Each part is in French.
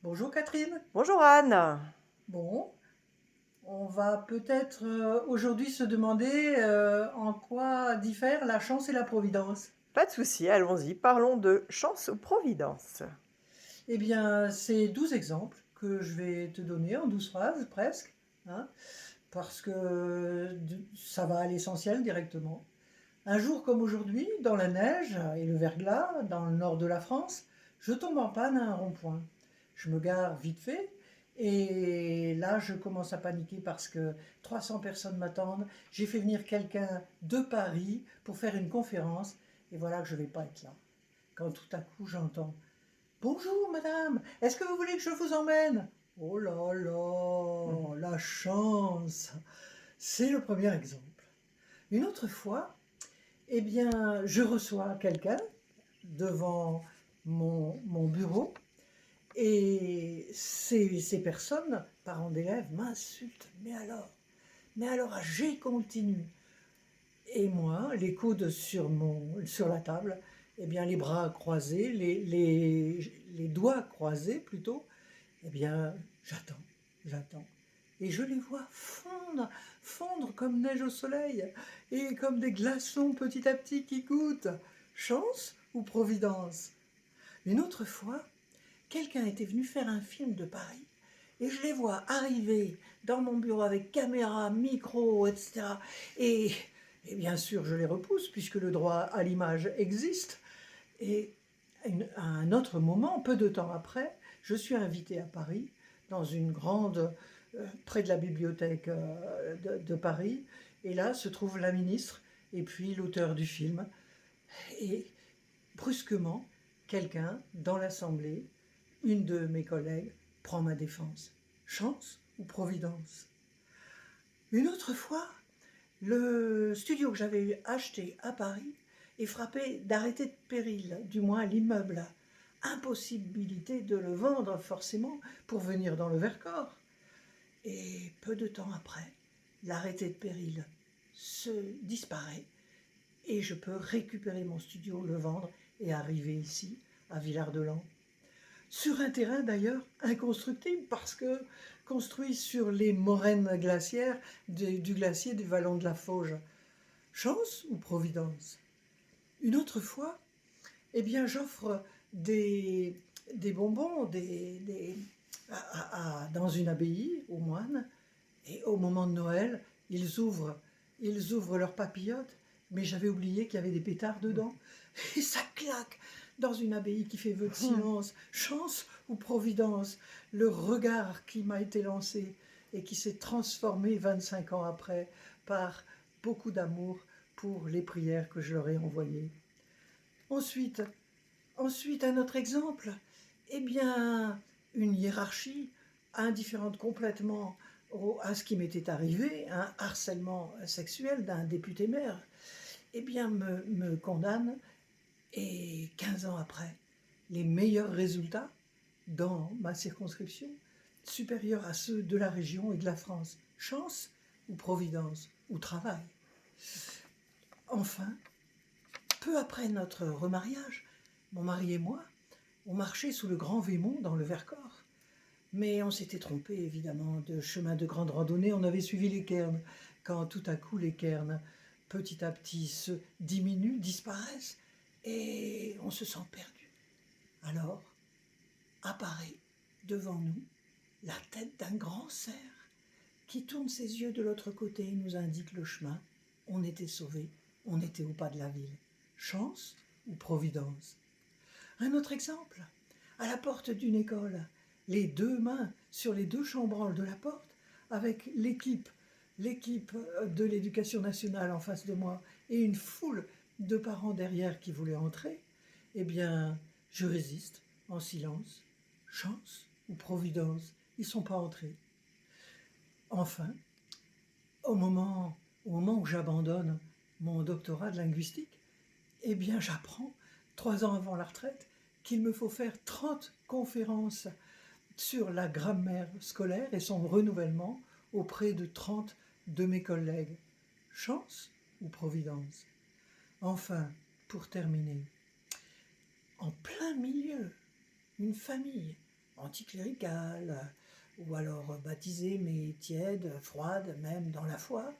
Bonjour Catherine. Bonjour Anne. Bon, on va peut-être aujourd'hui se demander en quoi diffèrent la chance et la providence. Pas de souci, allons-y. Parlons de chance ou providence. Eh bien, c'est 12 exemples que je vais te donner en 12 phrases presque, hein, parce que ça va à l'essentiel directement. Un jour comme aujourd'hui, dans la neige et le verglas, dans le nord de la France, je tombe en panne à un rond-point. Je me gare vite fait et là je commence à paniquer parce que 300 personnes m'attendent. J'ai fait venir quelqu'un de Paris pour faire une conférence et voilà que je ne vais pas être là. Quand tout à coup j'entends: Bonjour madame, est-ce que vous voulez que je vous emmène? Oh là là, la chance! C'est le premier exemple. Une autre fois, eh bien, je reçois quelqu'un devant mon bureau et ces personnes, parents d'élèves, m'insultent. Mais alors à G continu. Et moi, les coudes sur la table, eh bien, les bras croisés, les doigts croisés plutôt, eh bien, j'attends. Et je les vois fondre, fondre comme neige au soleil, et comme des glaçons petit à petit qui goûtent. Chance ou providence? Une autre fois, quelqu'un était venu faire un film de Paris, et je les vois arriver dans mon bureau avec caméra, micro, etc. Et, et bien sûr, je les repousse, puisque le droit à l'image existe. Et à un autre moment, peu de temps après, je suis invitée à Paris, dans une grande, près de la bibliothèque de Paris, et là se trouve la ministre et puis l'auteur du film. Et brusquement, quelqu'un dans l'Assemblée, une de mes collègues, prend ma défense. Chance ou providence? Une autre fois, le studio que j'avais acheté à Paris est frappé d'arrêté de péril, du moins l'immeuble. Impossibilité de le vendre forcément pour venir dans le Vercors. Et peu de temps après, l'arrêté de péril se disparaît et je peux récupérer mon studio, le vendre et arriver ici, à Villard-de-Lans. Sur un terrain d'ailleurs inconstructible parce que construit sur les moraines glaciaires du glacier du vallon de la Fauge. Chance ou providence? Une autre fois, eh bien, j'offre des, des bonbons dans une abbaye aux moines, et au moment de Noël, ils ouvrent leurs papillotes, mais j'avais oublié qu'il y avait des pétards dedans. Et ça claque dans une abbaye qui fait vœu de silence. Chance ou providence? Le regard qui m'a été lancé et qui s'est transformé 25 ans après par beaucoup d'amour pour les prières que je leur ai envoyées. Ensuite, un autre exemple, eh bien, une hiérarchie indifférente complètement à ce qui m'était arrivé, un harcèlement sexuel d'un député-maire, eh bien, me condamne et 15 ans après, les meilleurs résultats dans ma circonscription, supérieurs à ceux de la région et de la France. Chance ou providence ou travail? Enfin, peu après notre remariage, mon mari et moi, on marchait sous le Grand Vémont dans le Vercors. Mais on s'était trompé, évidemment, de chemin de grande randonnée. On avait suivi les cairns. Quand tout à coup, les cairns, petit à petit, se diminuent, disparaissent, et on se sent perdu. Alors, apparaît devant nous la tête d'un grand cerf qui tourne ses yeux de l'autre côté et nous indique le chemin. On était sauvés, on était au pas de la ville. Chance ou providence? Un autre exemple, à la porte d'une école, les deux mains sur les deux chambranles de la porte, avec l'équipe de l'éducation nationale en face de moi et une foule de parents derrière qui voulaient entrer, eh bien, je résiste en silence. Chance ou providence? Ils ne sont pas entrés. Enfin, au moment où j'abandonne mon doctorat de linguistique, eh bien, j'apprends, 3 ans avant la retraite, qu'il me faut faire 30 conférences sur la grammaire scolaire et son renouvellement auprès de 30 de mes collègues. Chance ou providence? Enfin, pour terminer, en plein milieu, une famille anticléricale, ou alors baptisée mais tiède, froide, même dans la foi,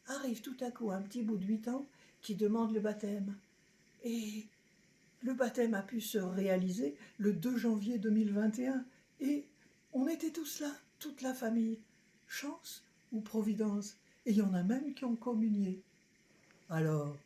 arrive tout à coup un petit bout de 8 ans qui demande le baptême. Et le baptême a pu se réaliser le 2 janvier 2021 et on était tous là, toute la famille. Chance ou providence? Et il y en a même qui ont communié. Alors,